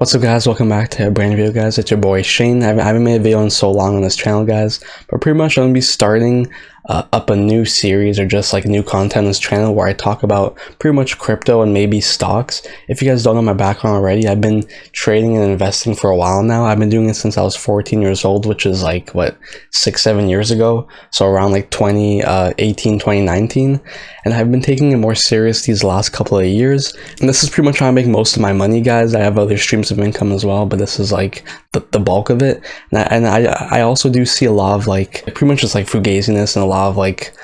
What's up guys, welcome back to a brand new video guys. It's your boy Shane. I haven't made a video in so long on this channel guys, but pretty much I'm going to be starting up a new series or just like new content on this channel where I talk about pretty much crypto and maybe stocks. If you guys don't know my background already, I've been trading and investing for a while now. I've been doing it since I was 14 years old, which is like what, 6-7 years ago, so around like 2018 2019, and I've been taking it more serious these last couple of years, and this is pretty much how I make most of my money guys. I have other streams of income as well, but this is like the bulk of it, and I also do see a lot of like pretty much just like fugaziness and a lot of like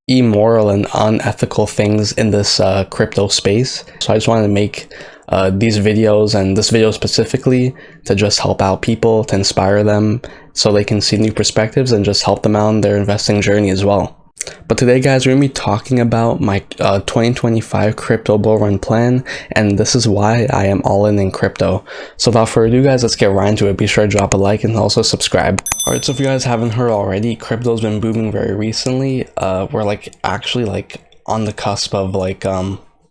immoral and unethical things in this crypto space. So I just wanted to make these videos, and this video specifically, to just help out people, to inspire them so they can see new perspectives and just help them out in their investing journey as well. But today guys, we're going to be talking about my 2025 crypto bull run plan, and this is why I am all in crypto. So without further ado guys, let's get right into it. Be sure to drop a like and also subscribe. Alright, so if you guys haven't heard already, crypto's been booming very recently. We're like actually like on the cusp of like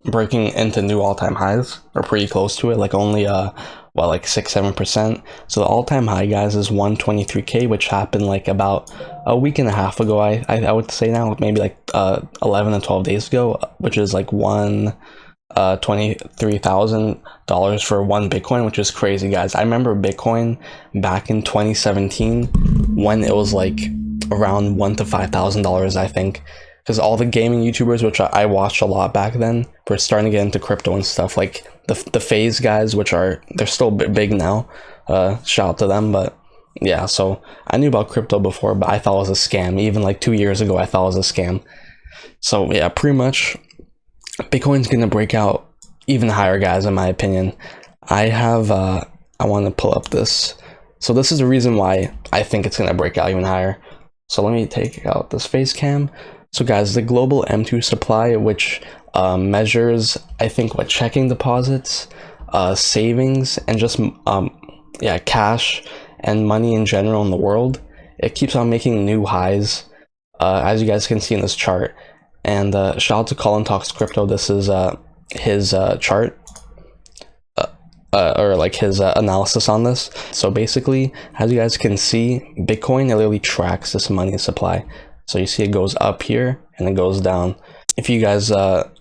breaking into new all-time highs, or pretty close to it, like only well, like 6-7%. So the all-time high guys is 123k, which happened like about a week and a half ago. I would say now, maybe like 11 to 12 days ago, which is like $23,000 for one Bitcoin, which is crazy guys. I remember Bitcoin back in 2017 when it was like around $1,000 to $5,000, I think, because all the gaming YouTubers, which I watched a lot back then, were starting to get into crypto and stuff. Like the phase guys, which they're still big now, shout out to them. But yeah, so I knew about crypto before, but I thought it was a scam. Even like 2 years ago, I thought it was a scam. So yeah, pretty much Bitcoin's gonna break out even higher guys, in my opinion. I want to pull up this. So this is the reason why I think it's gonna break out even higher. So let me take out this face cam. So guys, the global M2 supply, which measures, I think, what, checking deposits, savings, and just yeah, cash and money in general in the world, it keeps on making new highs, as you guys can see in this chart. And shout out to Colin Talks Crypto. This is his chart, or like his analysis on this. So basically, as you guys can see, Bitcoin, it literally tracks this money supply. So you see it goes up here and it goes down. If you guys are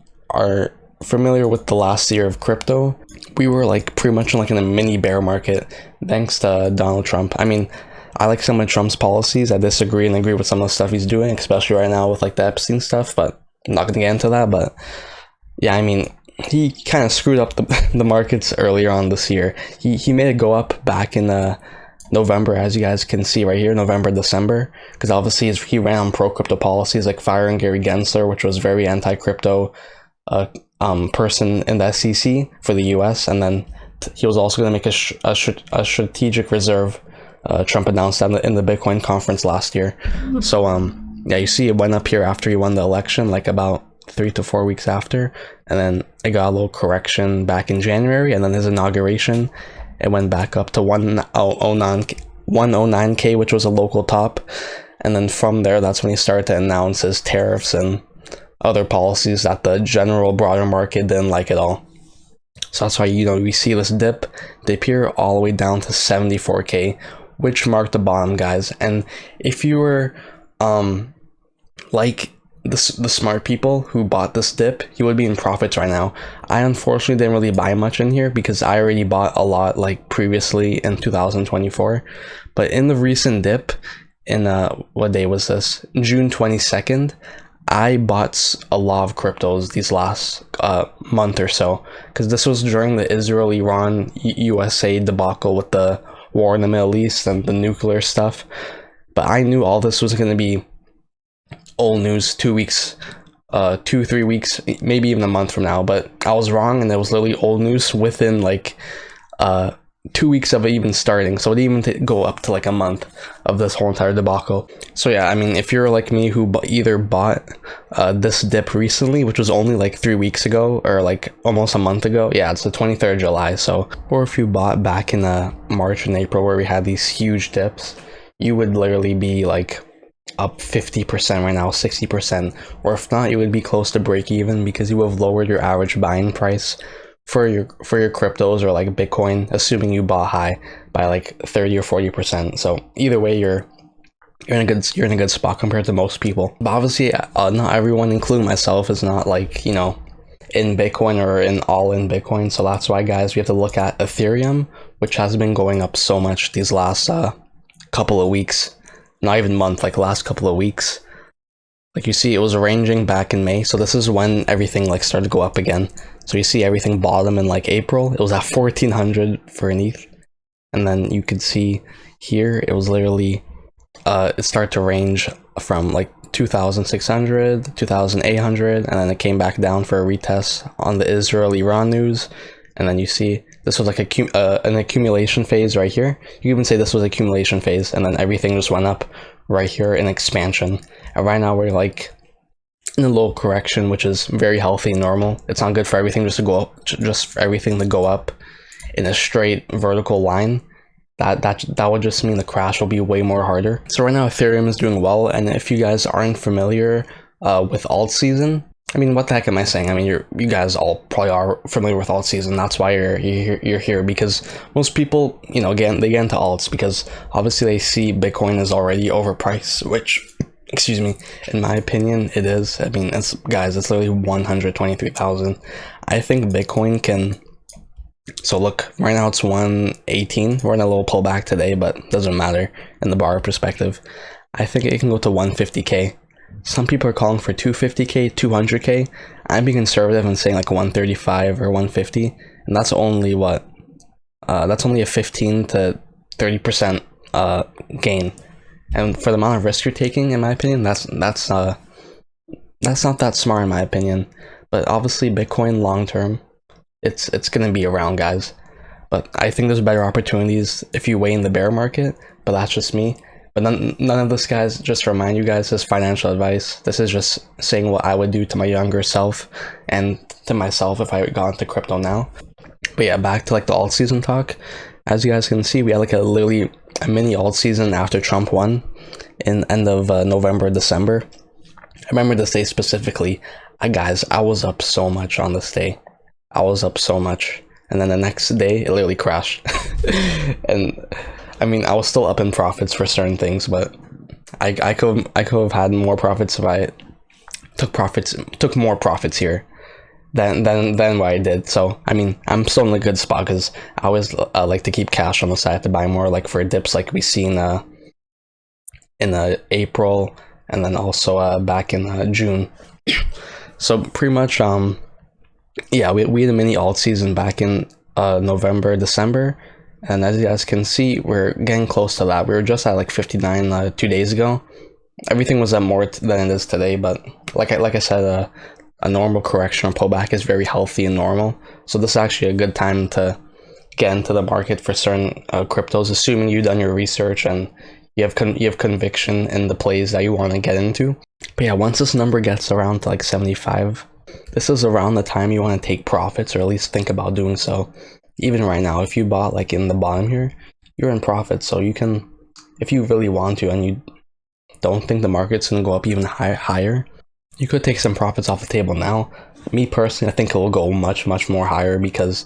familiar with the last year of crypto, we were like pretty much like in a mini bear market thanks to Donald Trump. I mean, I like some of Trump's policies. I disagree and agree with some of the stuff he's doing, especially right now with like the Epstein stuff, but I'm not going to get into that. But yeah, I mean, he kind of screwed up the markets earlier on this year. He made it go up back in November, as you guys can see right here, November, December, because obviously he ran on pro-crypto policies, like firing Gary Gensler, which was very anti-crypto person in the SEC for the US, and then he was also going to make a strategic reserve. Trump announced that in the Bitcoin conference last year. So yeah, you see it went up here after he won the election, like about 3 to 4 weeks after, and then it got a little correction back in January, and then his inauguration, it went back up to 109k, which was a local top. And then from there, that's when he started to announce his tariffs and other policies that the general broader market didn't like at all. So that's why, you know, we see this dip here all the way down to 74k, which marked the bottom guys. And if you were like the smart people who bought this dip, you would be in profits right now. I unfortunately didn't really buy much in here because I already bought a lot like previously in 2024. But in the recent dip in what day was this, June 22nd, I bought a lot of cryptos these last month or so, because this was during the Israel-Iran USA debacle with the war in the Middle East and the nuclear stuff. But I knew all this was going to be old news 2 weeks, 2-3 weeks, maybe even a month from now. But I was wrong, and it was literally old news within like 2 weeks of it even starting. So it didn't even go up to like a month of this whole entire debacle. So yeah, I mean, if you're like me who either bought this dip recently, which was only like 3 weeks ago, or like almost a month ago, yeah, it's the 23rd of July. So, or if you bought back in March and April where we had these huge dips, you would literally be like up 50% right now, 60%, or if not, you would be close to break even because you have lowered your average buying price for your cryptos or like Bitcoin, assuming you bought high by like 30 or 40%. So either way, you're in a good spot compared to most people. But obviously, not everyone, including myself, is not like, you know, in Bitcoin or all in Bitcoin. So that's why, guys, we have to look at Ethereum, which has been going up so much these last couple of weeks, not even month, like last couple of weeks. Like you see, it was ranging back in May, so this is when everything like started to go up again. So you see everything bottom in like April. It was at 1400 for an ETH, and then you could see here it was literally it started to range from like 2,600, 2,800, and then it came back down for a retest on the Israel-Iran news. And then you see this was like an accumulation phase right here. You can even say this was accumulation phase, and then everything just went up right here in expansion. And right now we're like in a little correction, which is very healthy and normal. It's not good for everything just to go up, just for everything to go up in a straight vertical line. That would just mean the crash will be way more harder. So right now Ethereum is doing well, and if you guys aren't familiar with alt season, I mean, what the heck am I saying? I mean, you guys all probably are familiar with alt season. That's why you're here, because most people, you know, they get into alts because obviously they see Bitcoin is already overpriced, which, excuse me, in my opinion, it is. I mean, it's literally 123,000. I think Bitcoin can. So look, right now it's 118. We're in a little pullback today, but doesn't matter in the bar perspective. I think it can go to 150k. Some people are calling for 250k, 200k. I'm being conservative and saying like 135 or 150, and that's only what? That's only a 15 to 30% gain. And for the amount of risk you're taking, in my opinion, that's not that smart in my opinion. But obviously, Bitcoin long term, it's gonna be around, guys. But I think there's better opportunities if you wait in the bear market. But that's just me. But none of this, guys, just to remind you guys, is financial advice. This is just saying what I would do to my younger self and to myself if I got into crypto now. But yeah, back to like the alt season talk. As you guys can see, we had like literally a mini alt season after Trump won in end of November, December. I remember this day specifically. Guys, I was up so much on this day. I was up so much, and then the next day it literally crashed. And I mean, I was still up in profits for certain things, but I could have had more profits if I took more profits here than what I did. So I mean, I'm still in a good spot because I always like to keep cash on the side to buy more, like for dips like we see in April, and then also back in June. So pretty much yeah, we had a mini alt season back in November, December, and as you guys can see, we're getting close to that. We were just at like 59 2 days ago. Everything was at more than it is today, but like I said, a normal correction or pullback is very healthy and normal. So this is actually a good time to get into the market for certain cryptos, assuming you've done your research and you have conviction in the plays that you want to get into. But yeah, once this number gets around to like 75, this is around the time you want to take profits, or at least think about doing so. Even right now, if you bought like in the bottom here, you're in profit. So you can, if you really want to and you don't think the market's going to go up even higher, you could take some profits off the table now. Me personally, I think it will go much more higher because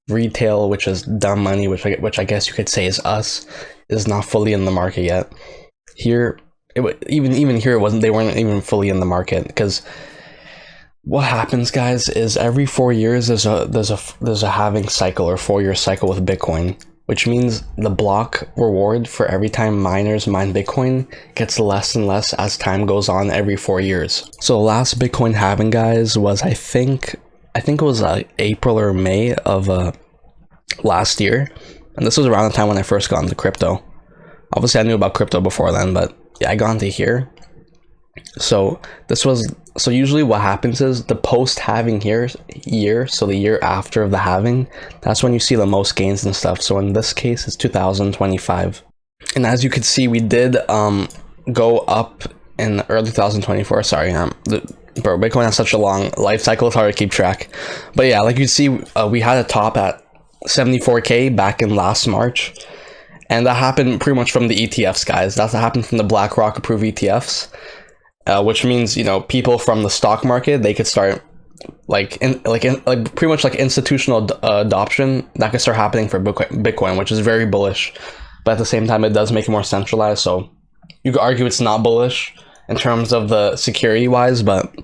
retail, which is dumb money, which I guess you could say is us, is not fully in the market yet. Here, even here, they weren't even fully in the market, because what happens, guys, is every 4 years there's a halving cycle or 4-year cycle with Bitcoin, which means the block reward for every time miners mine Bitcoin gets less and less as time goes on every 4 years. So the last Bitcoin halving, guys, was I think it was April or May of last year, and this was around the time when I first got into crypto. Obviously, I knew about crypto before then, but yeah, I got into here. So usually what happens is the post halving year, so the year after the halving, that's when you see the most gains and stuff. So in this case, it's 2025, and as you can see, we did go up in early 2024. Sorry, bro, Bitcoin has such a long life cycle, it's hard to keep track. But yeah, like you see, we had a top at 74k back in last March, and that happened pretty much from the ETFs, guys. That happened from the BlackRock approved ETFs. Which means, you know, people from the stock market, they could start like pretty much like institutional adoption that could start happening for Bitcoin, which is very bullish. But at the same time, it does make it more centralized. So you could argue it's not bullish in terms of the security wise, but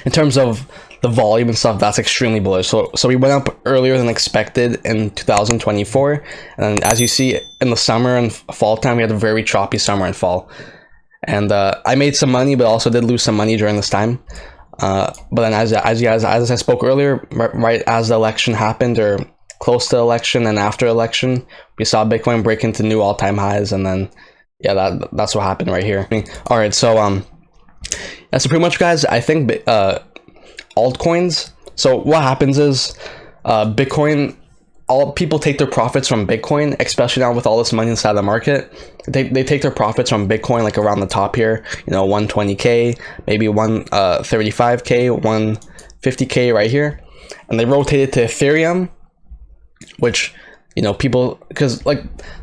in terms of the volume and stuff, that's extremely bullish. So we went up earlier than expected in 2024, and as you see in the summer and fall time, we had a very choppy summer and fall. And I made some money, but also did lose some money during this time. But then as I spoke earlier, right as the election happened, or close to election and after election, we saw Bitcoin break into new all-time highs, and then yeah, that's what happened right here. All right, so yeah, so pretty much, guys, I think altcoins. So what happens is Bitcoin, all people take their profits from Bitcoin, especially now with all this money inside the market. They take their profits from Bitcoin, like around the top here, 120k, maybe 135k, 150k right here, and they rotate it to Ethereum, which people, because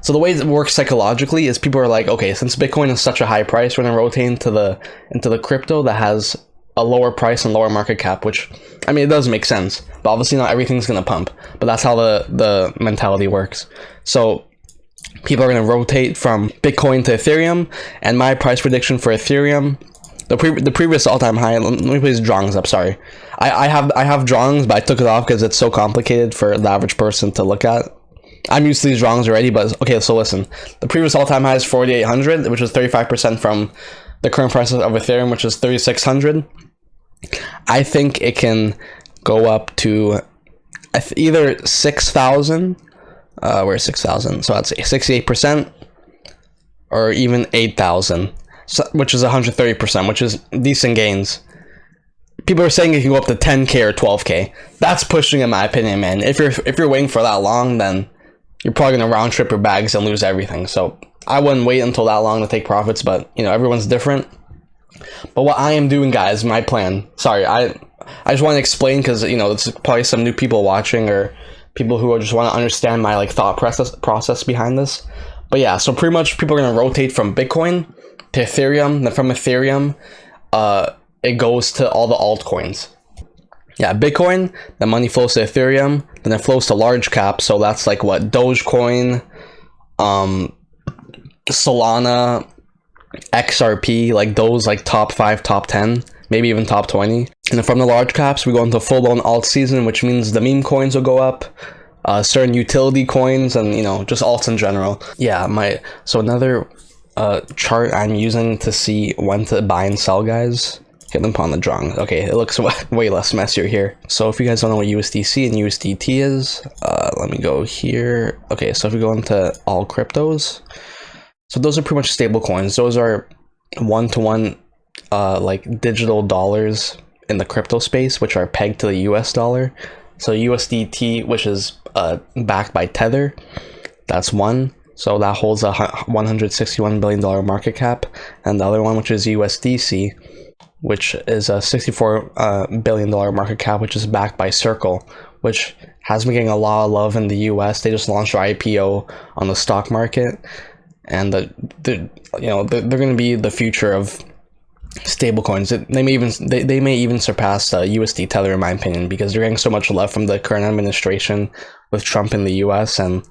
so the way it works psychologically is people are like, okay, since Bitcoin is such a high price, we're gonna rotate into the crypto that has a lower price and lower market cap, which, I mean, it does make sense, but obviously not everything's gonna pump, but that's how the mentality works. So people are gonna rotate from Bitcoin to Ethereum, and my price prediction for Ethereum, the previous all-time high, let me put these drawings up, sorry. I have drawings, but I took it off because it's so complicated for the average person to look at. I'm used to these drawings already, but okay, so listen. The previous all-time high is 4,800, which is 35% from the current price of Ethereum, which is 3,600. I think it can go up to either 6,000, where's 6,000? So that's 68%, or even 8,000, which is 130%, which is decent gains. People are saying it can go up to 10k or 12k. That's pushing, in my opinion, man. If you're waiting for that long, then you're probably gonna round trip your bags and lose everything. So I wouldn't wait until that long to take profits, but everyone's different. But what I am doing, guys, my plan. Sorry, I just want to explain, because there's probably some new people watching, or people who just want to understand my thought process behind this. But yeah, so pretty much people are gonna rotate from Bitcoin to Ethereum. Then from Ethereum, it goes to all the altcoins. Yeah, Bitcoin, the money flows to Ethereum, then it flows to large cap. So that's like what, Dogecoin, Solana, XRP, like those top 5, top 10, maybe even top 20. And then from the large caps, we go into full-blown alt season, which means the meme coins will go up, certain utility coins, and just alts in general. Yeah, so another chart I'm using to see when to buy and sell, guys. Hit them upon the drawing. Okay, it looks way less messier here. So if you guys don't know what USDC and USDT is, let me go here. Okay, so if we go into all cryptos, so those are pretty much stable coins. Those are one-to-one digital dollars in the crypto space, which are pegged to the US dollar. So USDT, which is backed by Tether, that's one. So that holds a $161 billion market cap. And the other one, which is USDC, which is a $64 billion market cap, which is backed by Circle, which has been getting a lot of love in the US. They just launched their IPO on the stock market, and they're going to be the future of stablecoins. They may even surpass USD Tether, in my opinion, because they're getting so much love from the current administration with Trump in the US, and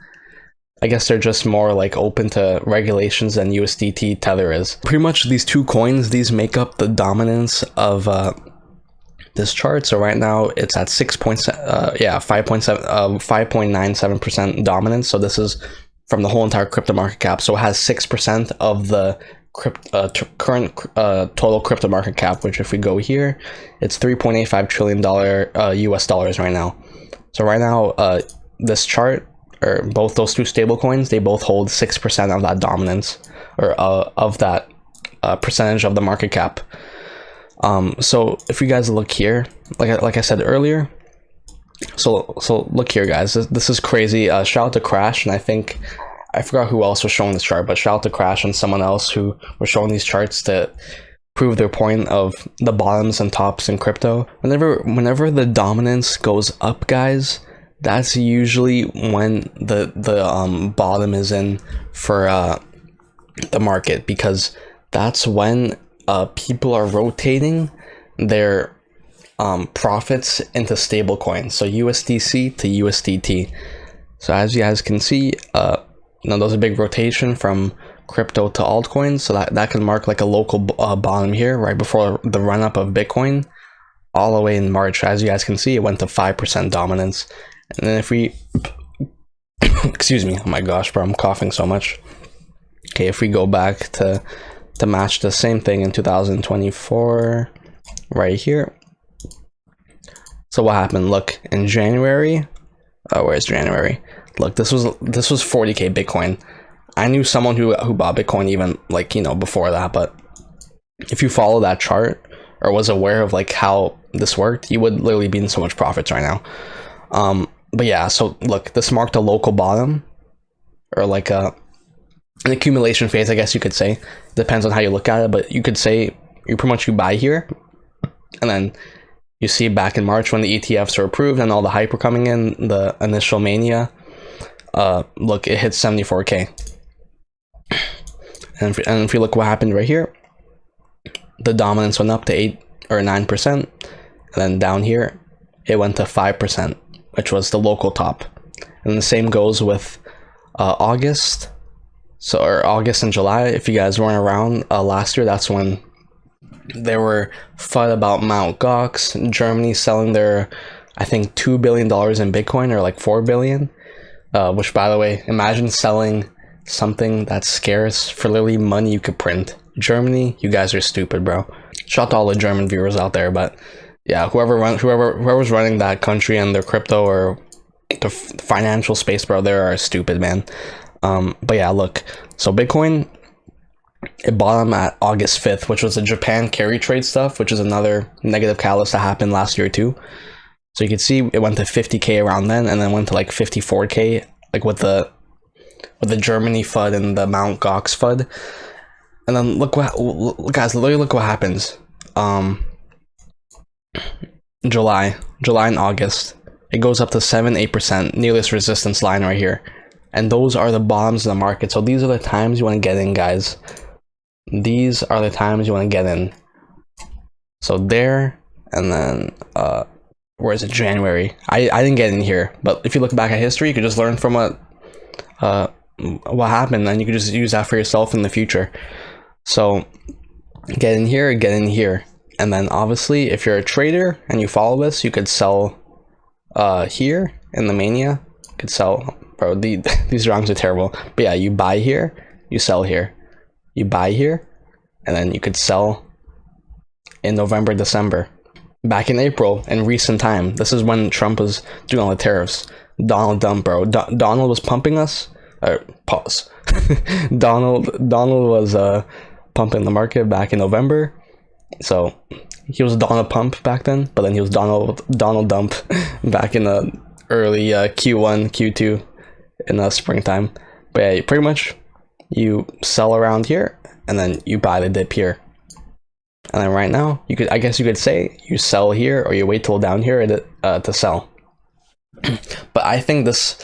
I guess they're just more open to regulations than USDT Tether is. Pretty much these two coins, these make up the dominance of this chart. So right now it's at 5.97% dominance. So this is from the whole entire crypto market cap. So it has 6% of the current total crypto market cap, which if we go here, it's $3.85 trillion US dollars right now. So right now, this chart, or both those two stable coins, they both hold 6% of that dominance, or of that percentage of the market cap. So if you guys look here, like I said earlier, so look here, guys, this is crazy. Shout out to Crash, and I forgot who else was showing this chart, but shout out to Crash and someone else who were showing these charts to prove their point of the bottoms and tops in crypto. Whenever the dominance goes up, guys, that's usually when the bottom is in for the market, because that's when people are rotating their profits into stable coins, so USDC to USDT. So as you guys can see, there's a big rotation from crypto to altcoins, so that can mark like a local bottom here right before the run up of Bitcoin, all the way in March. As you guys can see, it went to 5% dominance. And then if we excuse me, oh my gosh, bro, I'm coughing so much. Okay, if we go back to match the same thing in 2024 right here. So what happened? Look, in January, where's January? Look, this was 40k Bitcoin. I knew someone who bought Bitcoin even before that, but if you follow that chart or was aware of like how this worked, you would literally be in so much profits right now. But yeah, so look, this marked a local bottom, or like an accumulation phase, I guess you could say. Depends on how you look at it, but you could say you buy here, and then you see back in March when the ETFs are approved and all the hype were coming in, the initial mania. Look, it hit 74k. And if you look what happened right here, the dominance went up to 8 or 9%, and then down here it went to 5%, which was the local top. And the same goes with August. So, or August and July. If you guys weren't around last year, that's when there were FUD about Mt. Gox, Germany selling their, I think, $2 billion in Bitcoin, or like 4 billion. Which, by the way, imagine selling something that's scarce for literally money you could print. Germany, you guys are stupid, bro. Shout out to all the German viewers out there, but yeah, whoever's running that country and their crypto or the financial space, bro, they are stupid, man. But yeah, look, so Bitcoin, it bottomed at August 5th, which was the Japan carry trade stuff, which is another negative catalyst that happened last year too. So you can see it went to 50k around then, and then went to like 54k, like with the Germany FUD and the Mt. Gox FUD. And then look guys, literally look what happens. July and August, it goes up to 7-8% near this resistance line right here, and those are the bottoms of the market. So these are the times you want to get in, guys. These are the times you want to get in. So there, and then where is it? January. I didn't get in here, but if you look back at history, you could just learn from what happened, and you could just use that for yourself in the future. So get in here, and then obviously if you're a trader and you follow this, you could sell here in the mania. You could sell, bro, these rhymes are terrible, but yeah, you buy here, you sell here, you buy here, and then you could sell in November, December. Back in April, in recent time, this is when Trump was doing all the tariffs. Donald dump, bro. Donald was pumping us. Pause. Donald was pumping the market back in November. So he was Donald Pump back then, but then he was Donald Dump back in the early Q1, Q2 in the springtime. But yeah, pretty much you sell around here, and then you buy the dip here. And then right now, I guess you could say you sell here, or you wait till down here to sell. But I think this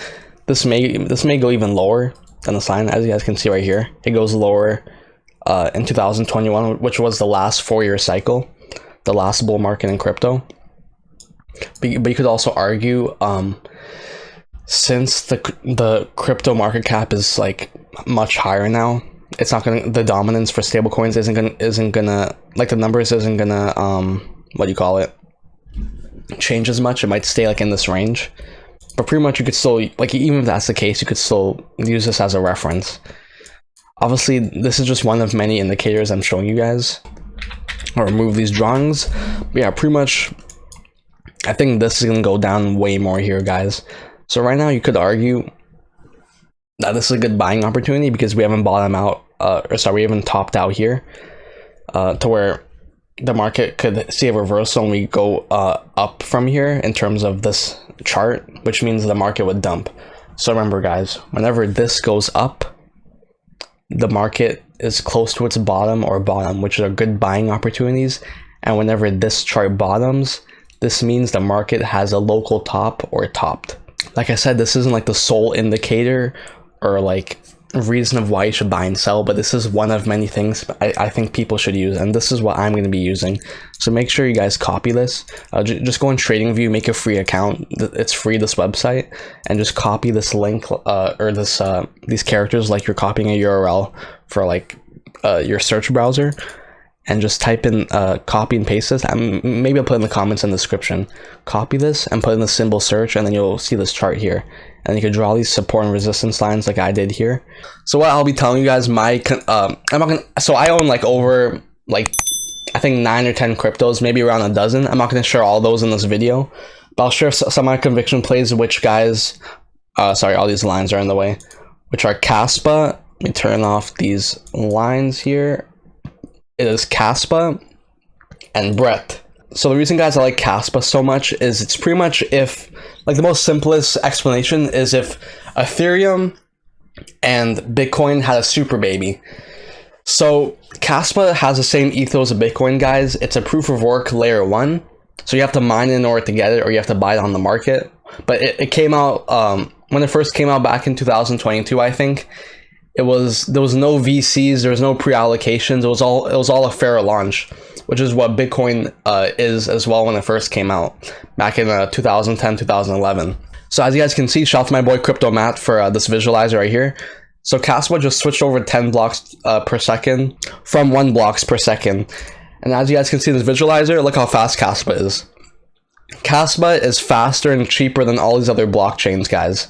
may go even lower than the sign. As you guys can see right here, it goes lower in 2021, which was the last 4-year cycle, the last bull market in crypto. But you could also argue, since the crypto market cap is like much higher now, it's not gonna, the dominance for stablecoins isn't gonna like, the numbers isn't gonna change as much. It might stay like in this range, but pretty much you could still, like, even if that's the case, you could still use this as a reference. Obviously, this is just one of many indicators I'm showing you guys, or remove these drawings. But yeah, pretty much I think this is gonna go down way more here, guys. So right now you could argue that this is a good buying opportunity because we haven't bottomed out, we haven't topped out here, to where the market could see a reversal and we go up from here in terms of this chart, which means the market would dump. So remember, guys, whenever this goes up, the market is close to its bottom or bottom, which are good buying opportunities. And whenever this chart bottoms, this means the market has a local top or topped. Like I said, this isn't like the sole indicator or like reason of why you should buy and sell, but this is one of many things I think people should use, and this is what I'm going to be using. So make sure you guys copy this. Just go on TradingView, make a free account. It's free, this website, and just copy this link or this these characters like you're copying a URL for like your search browser, and just type in copy and paste this. Maybe I'll put in the comments and description. Copy this and put in the symbol search, and then you'll see this chart here. And you can draw these support and resistance lines like I did here. So what I'll be telling you guys, so I own like over like I think 9 or 10 cryptos, maybe around a dozen. I'm not gonna share all those in this video, but I'll share some of my conviction plays, which guys, sorry, all these lines are in the way, which are kaspa. Let me turn off these lines here. It is kaspa and Brett. So the reason, guys, I like kaspa so much is it's pretty much if, like, the most simplest explanation is if Ethereum and Bitcoin had a super baby. So kaspa has the same ethos of Bitcoin, guys. It's a proof of work layer 1. So you have to mine in order to get it, or you have to buy it on the market. But it came out, when it first came out back in 2022, I think, there was no VCs, there was no pre-allocations, it was all a fair launch, which is what Bitcoin is as well when it first came out back in 2010, 2011. So as you guys can see, shout out to my boy Crypto Matt for this visualizer right here. So kaspa just switched over 10 blocks per second from 1 blocks per second. And as you guys can see in this visualizer, look how fast kaspa is. Kaspa is faster and cheaper than all these other blockchains, guys.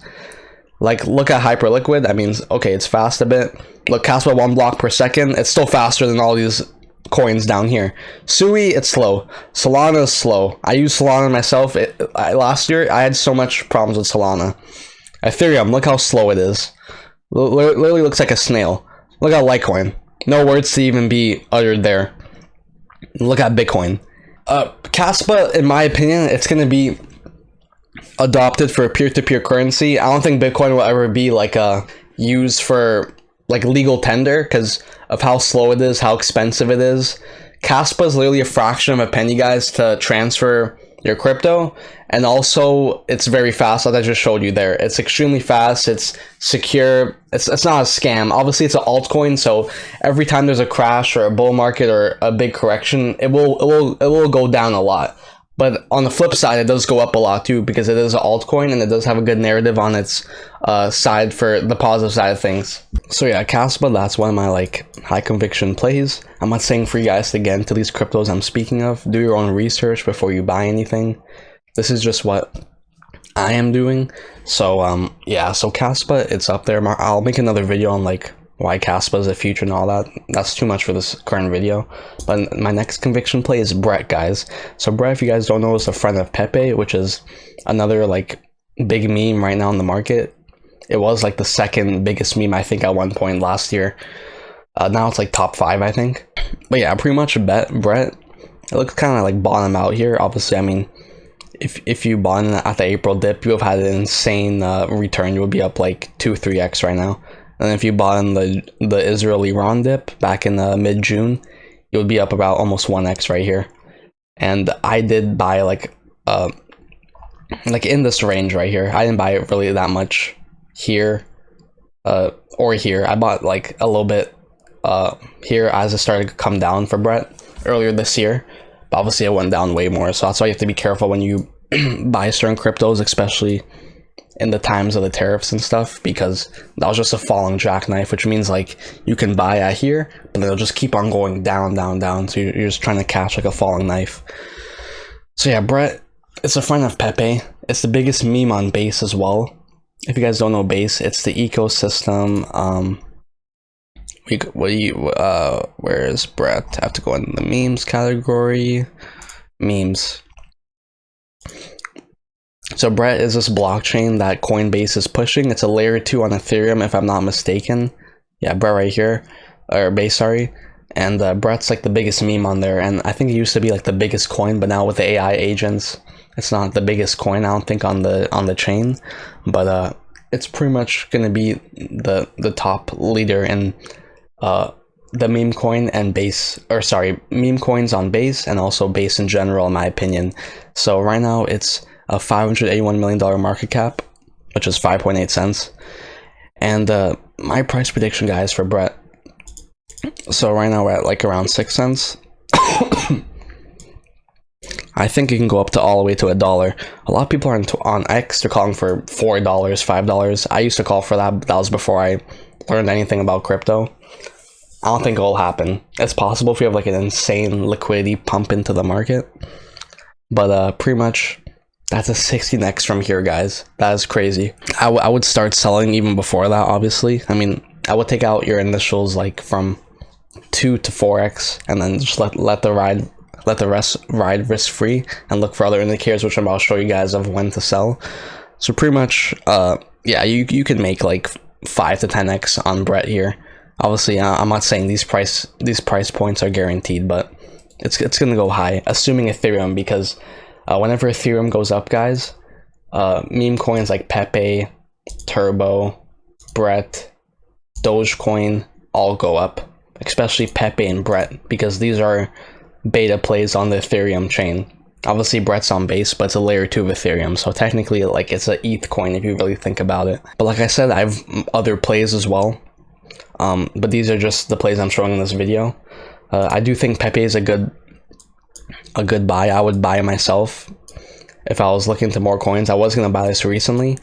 Like, look at Hyperliquid. That means, okay, it's fast a bit. Look, kaspa 1 block per second. It's still faster than all these coins down here. Sui, it's slow. Solana is slow. I use Solana myself. Last year, I had so much problems with Solana. Ethereum, look how slow it is. Literally looks like a snail. Look at Litecoin. No words to even be uttered there. Look at Bitcoin. Kaspa, in my opinion, it's going to be adopted for peer-to-peer currency. I don't think Bitcoin will ever be like used for like legal tender because of how slow it is, how expensive it is. Kaspa is literally a fraction of a penny, guys, to transfer your crypto, and also it's very fast, as I just showed you there. It's extremely fast, it's secure, it's not a scam. Obviously it's an altcoin, so every time there's a crash or a bull market or a big correction, it will go down a lot. But on the flip side, it does go up a lot too, because it is an altcoin and it does have a good narrative on its side for the positive side of things. So yeah, kaspa, that's one of my like high conviction plays. I'm not saying for you guys to get into these cryptos I'm speaking of. Do your own research before you buy anything. This is just what I am doing. So yeah, so kaspa, it's up there. I'll make another video on like why kaspa is the future and all that. That's too much for this current video. But my next conviction play is Brett, guys. So Brett, if you guys don't know, is a friend of Pepe, which is another like big meme right now in the market. It was like the second biggest meme, I think, at one point last year. Now it's like top 5, I think. But yeah, pretty much bet Brett. It looks kind of like bottom out here. Obviously, I mean, if you bought in at the April dip, you have had an insane return. You would be up like 2-3x right now. And if you bought in the Israel-Iran dip back in mid-June, it would be up about almost 1x right here. And I did buy like in this range right here. I didn't buy it really that much here or here. I bought like a little bit here as it started to come down for Brett earlier this year. But obviously it went down way more. So that's why you have to be careful when you buy certain cryptos, especially in the times of the tariffs and stuff, because that was just a falling jackknife, which means like you can buy at here, but then it'll just keep on going down, down, down. So you're just trying to catch like a falling knife. So yeah, Brett, it's a friend of Pepe. It's the biggest meme on Base as well. If you guys don't know Base, it's the ecosystem. Where is Brett? I have to go in the memes category. Memes. So Brett is this blockchain that Coinbase is pushing. It's a layer 2 on Ethereum, if I'm not mistaken. Yeah, Brett right here, or Base, sorry. And Brett's like the biggest meme on there, and I think it used to be like the biggest coin, but now with the AI agents, it's not the biggest coin, I don't think, on the chain. But it's pretty much gonna be the top leader in the meme coin and Base, or sorry, meme coins on Base, and also Base in general, in my opinion. So right now it's a $581 million market cap, which is 5.8 cents. And my price prediction, guys, for Brett. So right now we're at like around 6 cents. I think it can go up to all the way to $1. A lot of people are on X, they're calling for $4, $5. I used to call for that, but that was before I learned anything about crypto. I don't think it'll happen. It's possible if you have like an insane liquidity pump into the market. But pretty much that's a 16x from here, guys. That is crazy. I would start selling even before that, obviously. I mean, I would take out your initials like from 2 to 4x and then just let the rest ride risk free and look for other indicators, which I'm about to show you guys of when to sell. So pretty much yeah, you can make like 5 to 10x on Brett here. Obviously I'm not saying these price points are guaranteed, but it's gonna go high, assuming Ethereum, because whenever Ethereum goes up, guys, meme coins like Pepe, Turbo, Brett, Dogecoin all go up, especially Pepe and Brett, because these are beta plays on the Ethereum chain. Obviously Brett's on base, but it's a layer 2 of Ethereum, so technically like it's an ETH coin if you really think about it. But like I said, I have other plays as well, but these are just the plays I'm showing in this video. I do think Pepe is a good buy. I would buy myself if I was looking to more coins. I was gonna buy this recently,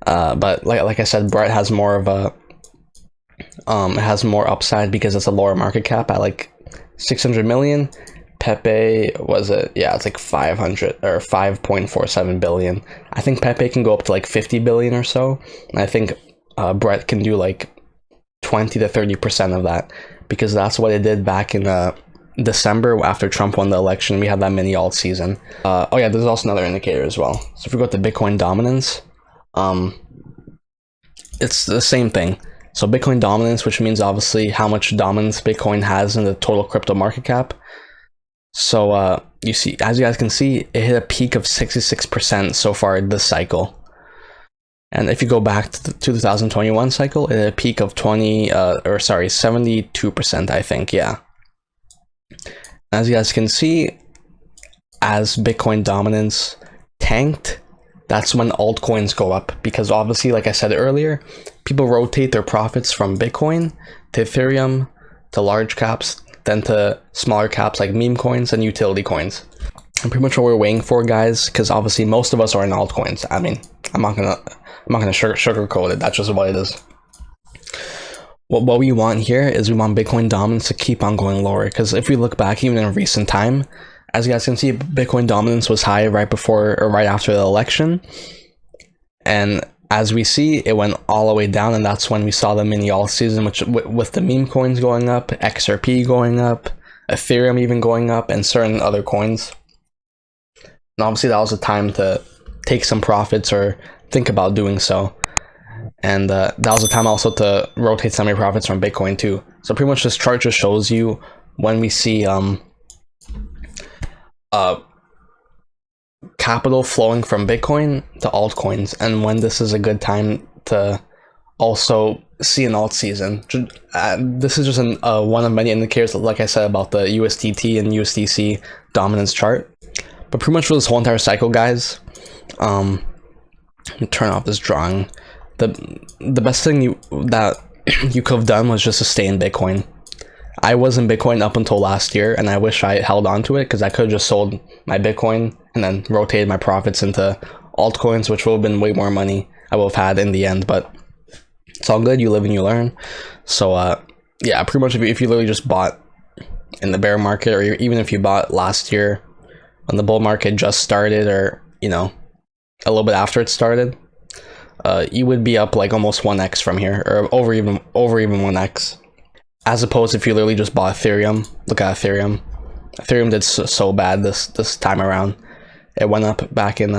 but like I said, Brett has more of a it has more upside because it's a lower market cap at like 600 million. Pepe was it? Yeah, it's like 500 or 5.47 billion. I think Pepe can go up to like 50 billion or so. And I think Brett can do like 20 to 30% of that, because that's what it did back in December after Trump won the election. We had that mini alt season. Oh yeah, there's also another indicator as well. So if we go to Bitcoin dominance, it's the same thing. So Bitcoin dominance, which means obviously how much dominance Bitcoin has in the total crypto market cap. So you see, as you guys can see, it hit a peak of 66% so far this cycle. And if you go back to the 2021 cycle, it hit a peak of 72%, I think, yeah. As you guys can see, as Bitcoin dominance tanked, that's when altcoins go up, because obviously, like I said earlier, people rotate their profits from Bitcoin to Ethereum to large caps, then to smaller caps like meme coins and utility coins. And pretty much what we're waiting for, guys, because obviously most of us are in altcoins. I mean, I'm not gonna sugarcoat it. That's just what it is. What we want here is we want Bitcoin dominance to keep on going lower, because if we look back even in recent time, as you guys can see, Bitcoin dominance was high right before or right after the election, and as we see, it went all the way down, and that's when we saw the mini alt season, which with the meme coins going up, XRP going up, Ethereum even going up, and certain other coins. And obviously that was a time to take some profits or think about doing so. And that was a time also to rotate some of your profits from Bitcoin too. So pretty much this chart just shows you when we see capital flowing from Bitcoin to altcoins, and when this is a good time to also see an alt season. This is just one of many indicators, like I said, about the USDT and USDC dominance chart. But pretty much for this whole entire cycle, guys, let me turn off this drawing. The best thing that you could have done was just to stay in Bitcoin. I was in Bitcoin up until last year, and I wish I held on to it, because I could have just sold my Bitcoin and then rotated my profits into altcoins, which would have been way more money I would have had in the end. But it's all good. You live and you learn. So yeah, pretty much if you literally just bought in the bear market, or even if you bought last year when the bull market just started, or you know, a little bit after it started, you would be up like almost 1x from here, or over even 1x. As opposed if you literally just bought Ethereum. Look at Ethereum. Ethereum did so bad this time around. It went up back in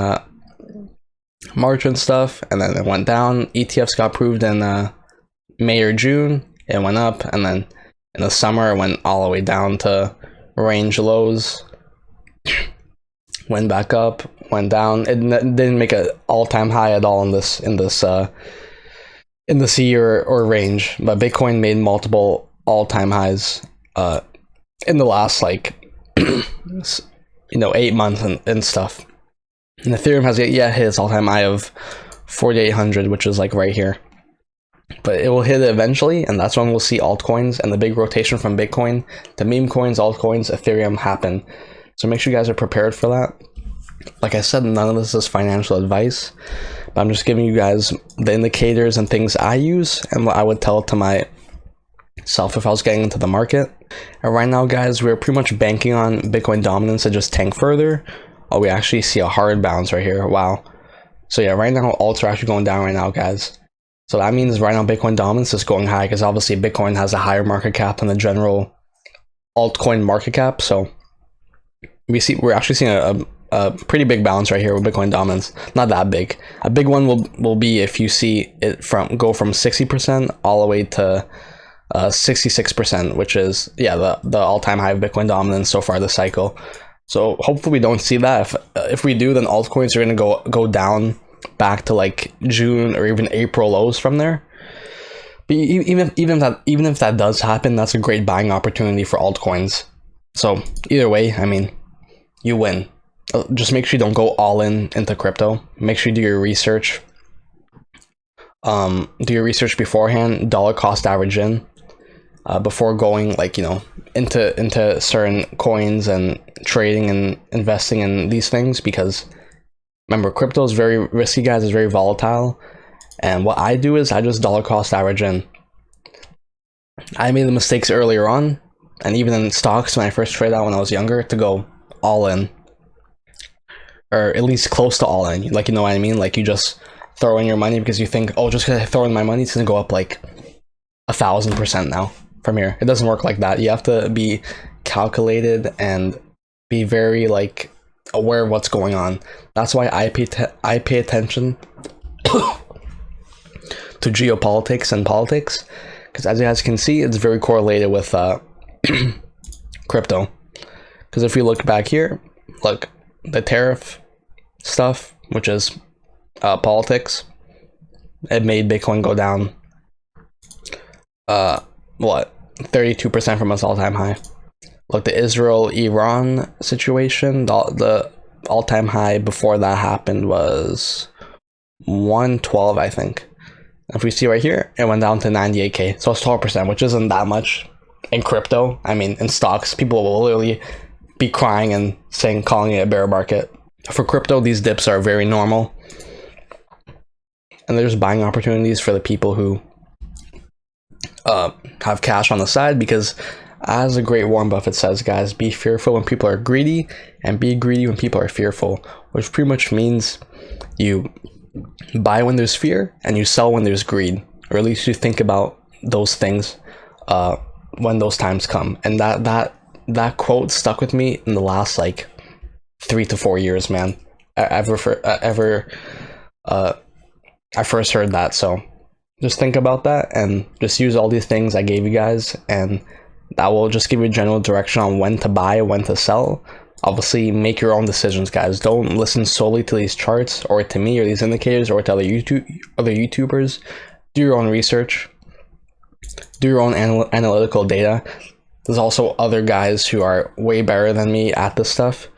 March and stuff, and then it went down. ETFs got approved in May or June. It went up, and then in the summer it went all the way down to range lows. Went back up, went down. It didn't make an all-time high at all in this year or range, but Bitcoin made multiple all-time highs in the last like 8 months and stuff. And Ethereum has hit its all-time high of 4,800, which is like right here. but it will hit it eventually, and that's when we'll see altcoins and the big rotation from Bitcoin to meme coins, altcoins, Ethereum happen. So make sure you guys are prepared for that. Like I said, none of this is financial advice, but I'm just giving you guys the indicators and things I use and what I would tell to myself if I was getting into the market. And right now, guys, we're pretty much banking on Bitcoin dominance to just tank further. Oh, we actually see a hard bounce right here. Wow. So yeah, right now alts are actually going down right now, guys. So that means right now Bitcoin dominance is going high because obviously Bitcoin has a higher market cap than the general altcoin market cap. So we're actually seeing a pretty big bounce right here with Bitcoin dominance. Not that big. A big one will be if you see it go from 60% all the way to 66%, which is the all-time high of Bitcoin dominance so far this cycle. So hopefully we don't see that. If we do, then altcoins are gonna go down back to like June or even April lows from there. But even if that does happen, that's a great buying opportunity for altcoins. So either way, I mean, you win. Just make sure you don't go all into crypto. Make sure you do your research. Do your research beforehand. Dollar cost average in before going into certain coins and trading and investing in these things, because remember, crypto is very risky, guys. It's very volatile. And what I do is I just dollar cost average in. I made the mistakes earlier on, and even in stocks when I first traded out when I was younger, to go all in, or at least close to all in. Like, you know what I mean? Like, you just throw in your money because you think, oh, just because I throw in my money, it's gonna go up like 1,000% now from here. It doesn't work like that. You have to be calculated and be very aware of what's going on. That's why I pay attention to geopolitics and politics, because as you guys can see, it's very correlated with crypto. Because if we look back here, look, the tariff stuff, which is politics, it made Bitcoin go down 32% from its all-time high. Look, the Israel-Iran situation, the all-time high before that happened was 112, I think. If we see right here, it went down to 98k, so it's 12%, which isn't that much in crypto. I mean, in stocks, people will literally be crying and calling it a bear market. For crypto, these dips are very normal, and there's buying opportunities for the people who have cash on the side, because as the great Warren Buffett says, guys, be fearful when people are greedy and be greedy when people are fearful, which pretty much means you buy when there's fear and you sell when there's greed, or at least you think about those things when those times come. And that quote stuck with me in the last 3 to 4 years, man. I first heard that. So just think about that and just use all these things I gave you guys, and that will just give you a general direction on when to buy, when to sell. Obviously, make your own decisions, guys. Don't listen solely to these charts or to me or these indicators or to other YouTubers. Do your own research. Do your own analytical data. There's also other guys who are way better than me at this stuff,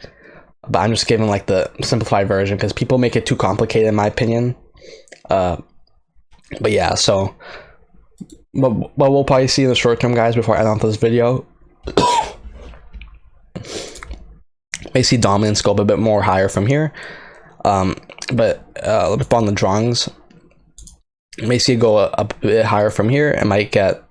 but I'm just giving the simplified version because people make it too complicated, in my opinion. But yeah, so but we'll probably see in the short term, guys, before I end off this video. May see dominance go up a bit more higher from here, but on the drawings, may see it go a bit higher from here. It might get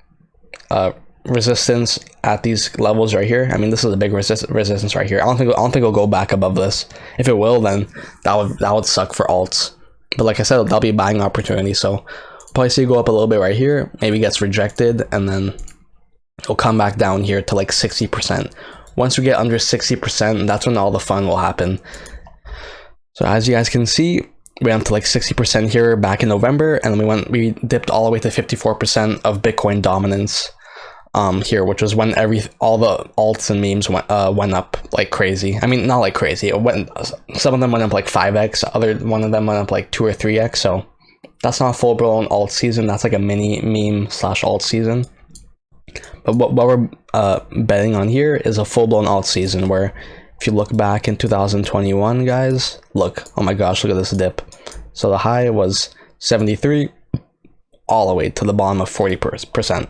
resistance at these levels right here. I mean, this is a big resistance right here. I don't think it'll go back above this. If it will, then that would suck for alts. But like I said, that'll be a buying opportunity. So probably see it go up a little bit right here. Maybe gets rejected, and then it'll come back down here to 60%. Once we get under 60%, that's when all the fun will happen. So as you guys can see, we went to 60% here back in November, and then we dipped all the way to 54% of Bitcoin dominance here, which was when all the alts and memes went up like crazy. I mean, not like crazy. Some of them went up 5x, one of them went up 2 or 3x. So that's not a full-blown alt season. That's a mini meme / alt season. But what we're betting on here is a full-blown alt season, where if you look back in 2021, guys, look, oh my gosh, look at this dip. So the high was 73, all the way to the bottom of 40%.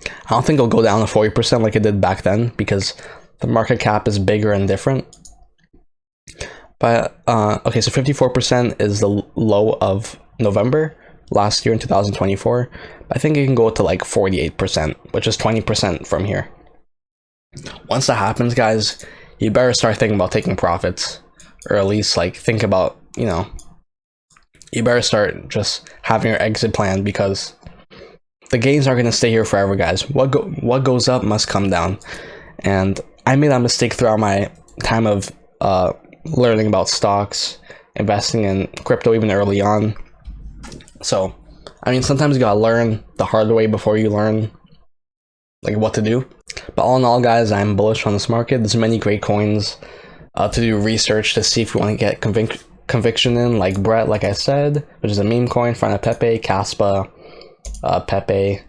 I don't think it'll go down to 40% like it did back then, because the market cap is bigger and different. But okay, so 54% is the low of November last year in 2024. I think it can go to like 48%, which is 20% from here. Once that happens, guys, you better start thinking about taking profits, or at least like think about, you know, you better start just having your exit plan, because the gains aren't going to stay here forever, guys. What goes up must come down. And I made that mistake throughout my time of learning about stocks, investing in crypto even early on. So, I mean, sometimes you gotta learn the hard way before you learn like what to do. But all in all, guys, I'm bullish on this market. There's many great coins to do research to see if you want to get conviction in, like Brett, like I said, which is a meme coin, front of Pepe, Kaspa, Pepe.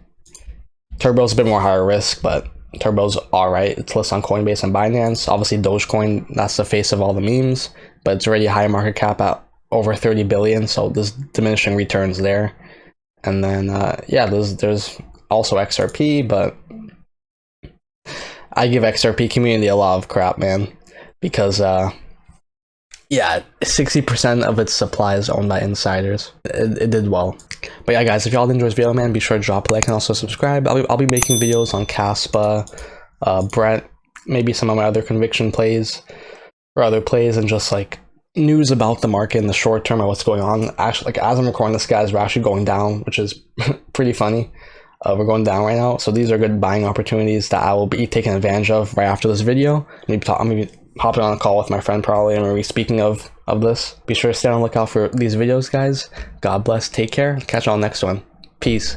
Turbo's a bit more higher risk, but Turbo's alright. It's listed on Coinbase and Binance. Obviously, Dogecoin, that's the face of all the memes, but it's already a high market cap at over 30 billion, so there's diminishing returns there. And then, yeah, there's also XRP, but I give XRP community a lot of crap, man, because, yeah, 60% of its supply is owned by insiders. It did well. But yeah, guys, if y'all enjoyed this video, man, be sure to drop a like and also subscribe. I'll be making videos on Kaspa, Brett, maybe some of my other conviction plays, or other plays, and just like news about the market in the short term or what's going on. Actually, like as I'm recording this, guys, we're actually going down, which is pretty funny. We're going down right now, so these are good buying opportunities that I will be taking advantage of right after this video. I'm gonna be hopping on a call with my friend probably, and we'll be speaking of this. Be sure to stay on the lookout for these videos, guys. God bless, take care, catch you on the next one. Peace.